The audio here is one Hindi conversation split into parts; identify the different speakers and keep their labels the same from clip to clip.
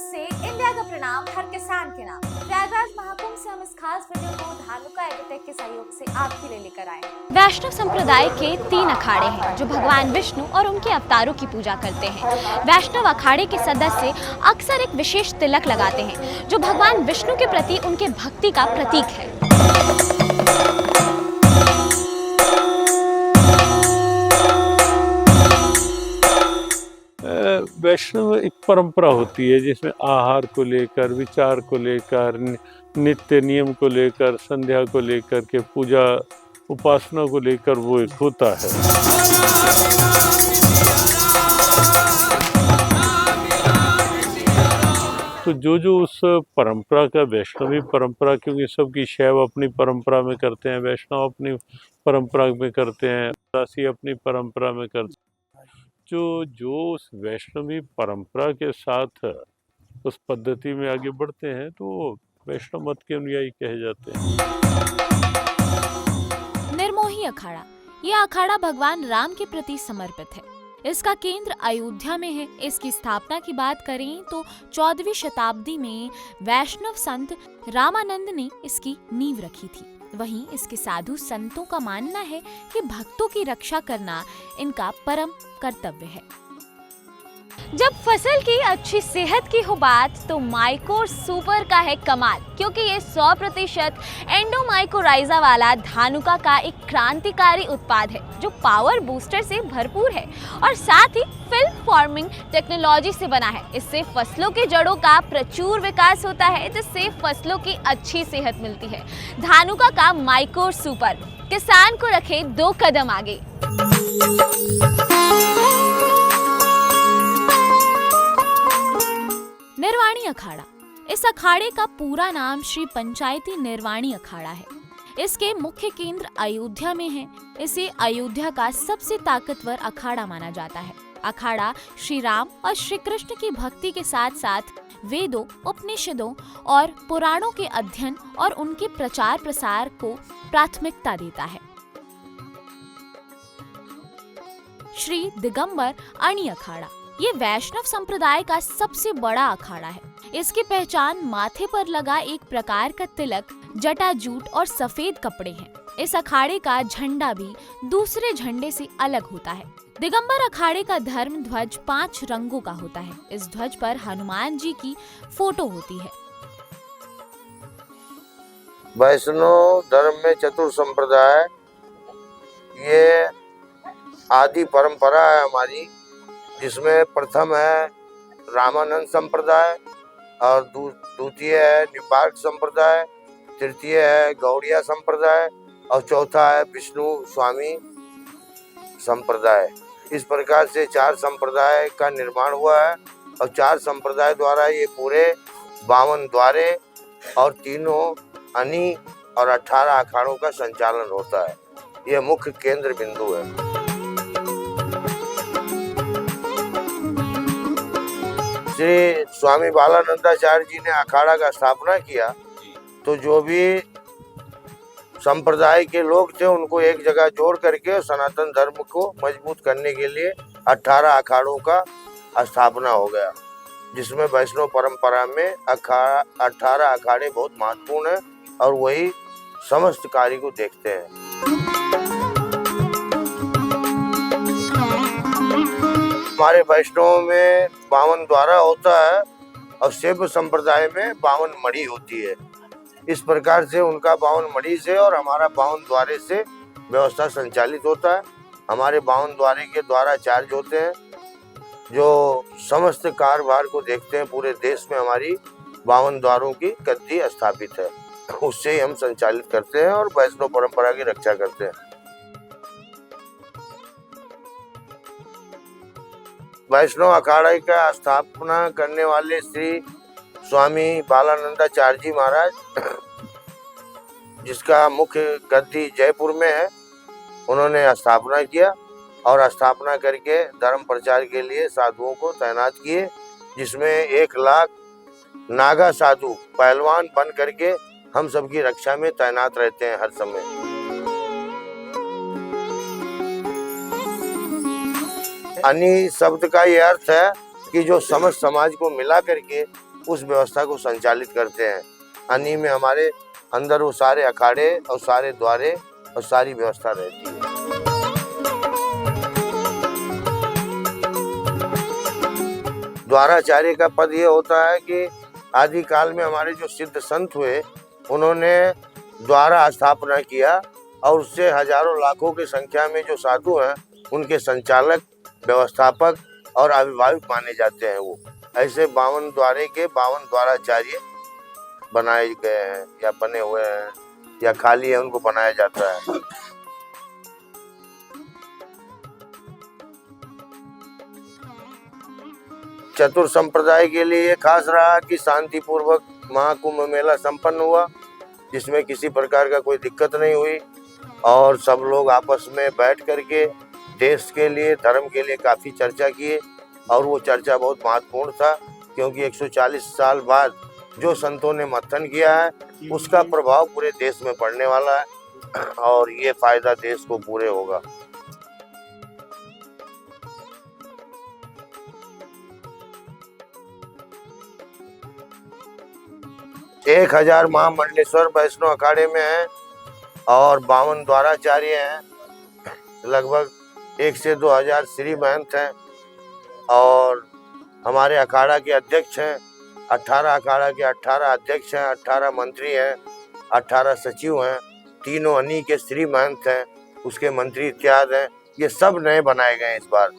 Speaker 1: से इंडिया का प्रणाम हर किसान के नाम। प्रयागराज महाकुंभ से हम इस खास वीडियो को धानुका एग्रीटेक के सहयोग से आपके लिए लेकर आए।
Speaker 2: वैष्णव संप्रदाय के 3 अखाड़े हैं जो भगवान विष्णु और उनके अवतारों की पूजा करते हैं। वैष्णव अखाड़े के सदस्य अक्सर एक विशेष तिलक लगाते हैं जो भगवान विष्णु के प्रति उनके भक्ति का प्रतीक है।
Speaker 3: वैष्णव एक परंपरा होती है जिसमें आहार को लेकर, विचार को लेकर, नित्य नियम को लेकर, संध्या को लेकर के, पूजा उपासना को लेकर वो एक होता है। तो जो उस परंपरा का, वैष्णवी परंपरा, क्योंकि सबकी शैव अपनी परंपरा में करते हैं, वैष्णव अपनी परंपरा में करते हैं, दासी अपनी परंपरा में करते हैं। जो उस वैष्णवी परंपरा के साथ उस पद्धति में आगे बढ़ते हैं तो वैष्णव मत के अनुयायी कहे जाते हैं।
Speaker 2: निर्मोही अखाड़ा, यह अखाड़ा भगवान राम के प्रति समर्पित है। इसका केंद्र अयोध्या में है। इसकी स्थापना की बात करें तो 14वीं शताब्दी में वैष्णव संत रामानंद ने इसकी नींव रखी थी। वहीं इसके साधु संतों का मानना है कि भक्तों की रक्षा करना इनका परम कर्तव्य है। जब फसल की अच्छी सेहत की हो बात तो माइकोर सुपर का है कमाल, क्योंकि ये 100% एंडोमाइकोराइजा वाला धानुका का एक क्रांतिकारी उत्पाद है जो पावर बूस्टर से भरपूर है और साथ ही फिल्म फॉर्मिंग टेक्नोलॉजी से बना है। इससे फसलों की जड़ों का प्रचुर विकास होता है जिससे फसलों की अच्छी सेहत मिलती है। धानुका का माइकोर सुपर किसान को रखे 2 कदम आगे। निर्वाणी अखाड़ा, इस अखाड़े का पूरा नाम श्री पंचायती निर्वाणी अखाड़ा है। इसके मुख्य केंद्र अयोध्या में है। इसे अयोध्या का सबसे ताकतवर अखाड़ा माना जाता है। अखाड़ा श्री राम और श्री कृष्ण की भक्ति के साथ साथ वेदों, उपनिषदों और पुराणों के अध्ययन और उनके प्रचार प्रसार को प्राथमिकता देता है। श्री दिगंबर अणि अखाड़ा, ये वैष्णव संप्रदाय का सबसे बड़ा अखाड़ा है। इसकी पहचान माथे पर लगा एक प्रकार का तिलक, जटाजूट और सफेद कपड़े हैं। इस अखाड़े का झंडा भी दूसरे झंडे से अलग होता है। दिगंबर अखाड़े का धर्म ध्वज 5 रंगों का होता है। इस ध्वज पर हनुमान जी की फोटो होती है।
Speaker 4: वैष्णव धर्म में चतुर संप्रदाय, ये आदि परंपरा है हमारी, जिसमें प्रथम है रामानंद संप्रदाय और द्वितीय है निपाट संप्रदाय, तृतीय है गौड़िया संप्रदाय और चौथा है विष्णु स्वामी संप्रदाय। इस प्रकार से 4 संप्रदाय का निर्माण हुआ है और 4 संप्रदाय द्वारा ये पूरे 52 द्वारे और 3 अनी और 18 अखाड़ों का संचालन होता है। यह मुख्य केंद्र बिंदु है। श्री स्वामी बालानंदाचार्य जी ने अखाड़ा का स्थापना किया तो जो भी संप्रदाय के लोग थे उनको एक जगह जोड़ करके सनातन धर्म को मजबूत करने के लिए 18 अखाड़ों का स्थापना हो गया, जिसमें वैष्णव परंपरा में 18 अखाड़े बहुत महत्वपूर्ण है और वही समस्त कार्य को देखते हैं। हमारे वैष्णव में 52 द्वारा होता है और शैव संप्रदाय में 52 मणि होती है। इस प्रकार से उनका 52 मणि से और हमारा 52 द्वारे से व्यवस्था संचालित होता है। हमारे 52 द्वारे के द्वारा चार्ज होते हैं जो समस्त कारोबार को देखते हैं। पूरे देश में हमारी 52 द्वारों की गद्दी स्थापित है, उससे ही हम संचालित करते हैं और वैष्णव परंपरा की रक्षा करते हैं। वैष्णव अखाड़ा का स्थापना करने वाले श्री स्वामी बालानंदाचार्य जी महाराज, जिसका मुख्य गद्दी जयपुर में है, उन्होंने स्थापना किया और स्थापना करके धर्म प्रचार के लिए साधुओं को तैनात किए, जिसमें 1 लाख नागा साधु पहलवान बन करके हम सबकी रक्षा में तैनात रहते हैं हर समय। अनी शब्द का ये अर्थ है कि जो समस्त समाज को मिला करके उस व्यवस्था को संचालित करते हैं। अन्य में हमारे अंदर वो सारे अखाड़े और सारे द्वारे और सारी व्यवस्था रहती है। द्वाराचार्य का पद ये होता है कि आदि काल में हमारे जो सिद्ध संत हुए उन्होंने द्वारा स्थापना किया और उससे हजारों लाखों की संख्या में जो साधु हैं उनके संचालक, व्यवस्थापक और अभिभावक माने जाते हैं। वो ऐसे 52 द्वारे के 52 द्वाराचार्य बनाए गए हैं या बने हुए हैं या खाली है, उनको बनाया जाता है। चतुर संप्रदाय के लिए ये खास रहा कि शांतिपूर्वक महाकुंभ मेला संपन्न हुआ, जिसमें किसी प्रकार का कोई दिक्कत नहीं हुई और सब लोग आपस में बैठ करके देश के लिए, धर्म के लिए काफ़ी चर्चा किए और वो चर्चा बहुत महत्वपूर्ण था, क्योंकि 140 साल बाद जो संतों ने मंथन किया है उसका प्रभाव पूरे देश में पड़ने वाला है और ये फायदा देश को पूरे होगा। एक 1000 महामंडलेश्वर वैष्णव अखाड़े में हैं और 52 द्वाराचार्य हैं, लगभग 1 से 2000 श्री महंत हैं और हमारे अखाड़ा के अध्यक्ष हैं। 18 अखाड़ा के 18 अध्यक्ष हैं, 18 मंत्री हैं, 18 सचिव हैं, तीनों अनी के श्री महंत हैं, उसके मंत्री इत्यादि हैं। ये सब नए बनाए गए इस बार,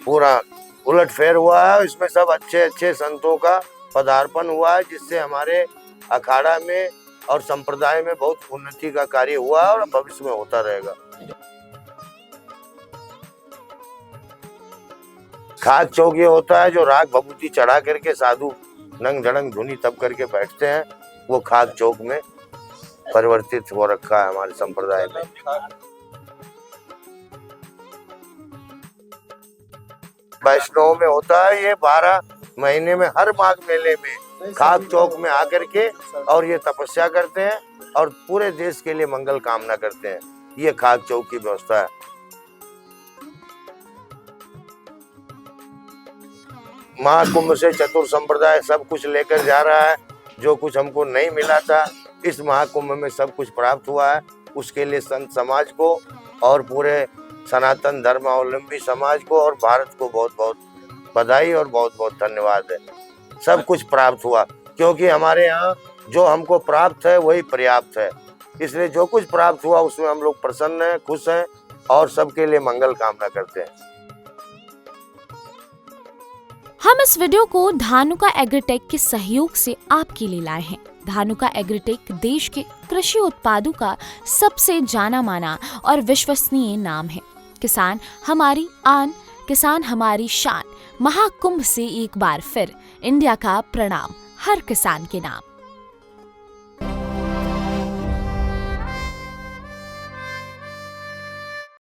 Speaker 4: पूरा उलटफेर हुआ है। इसमें सब अच्छे अच्छे संतों का पदार्पण हुआ है, जिससे हमारे अखाड़ा में और संप्रदाय में बहुत उन्नति का कार्य हुआ है और भविष्य में होता रहेगा। खाक चौक ये होता है जो राग भभूति चढ़ा करके साधु नंग धड़ंग धुनी तब करके बैठते हैं, वो खाक चौक में परिवर्तित हो रखा है हमारे संप्रदाय में। वैष्णव में होता है ये 12 महीने में हर माघ मेले में खाक चौक में आकर के और ये तपस्या करते हैं और पूरे देश के लिए मंगल कामना करते हैं। ये खाक चौक की व्यवस्था है। महाकुंभ से चतुर संप्रदाय सब कुछ लेकर जा रहा है। जो कुछ हमको नहीं मिला था इस महाकुंभ में सब कुछ प्राप्त हुआ है। उसके लिए संत समाज को और पूरे सनातन धर्मावलंबी समाज को और भारत को बहुत बहुत बधाई और बहुत बहुत धन्यवाद है। सब कुछ प्राप्त हुआ, क्योंकि हमारे यहाँ जो हमको प्राप्त है वही पर्याप्त है। इसलिए जो कुछ प्राप्त हुआ उसमें हम लोग प्रसन्न हैं, खुश हैं और सबके लिए मंगल कामना करते हैं।
Speaker 2: हम इस वीडियो को धानुका एग्रीटेक के सहयोग से आपके लिए लाए हैं। धानुका एग्रीटेक देश के कृषि उत्पादों का सबसे जाना माना और विश्वसनीय नाम है। किसान हमारी आन, किसान हमारी शान। महाकुंभ से एक बार फिर इंडिया का प्रणाम हर किसान के नाम।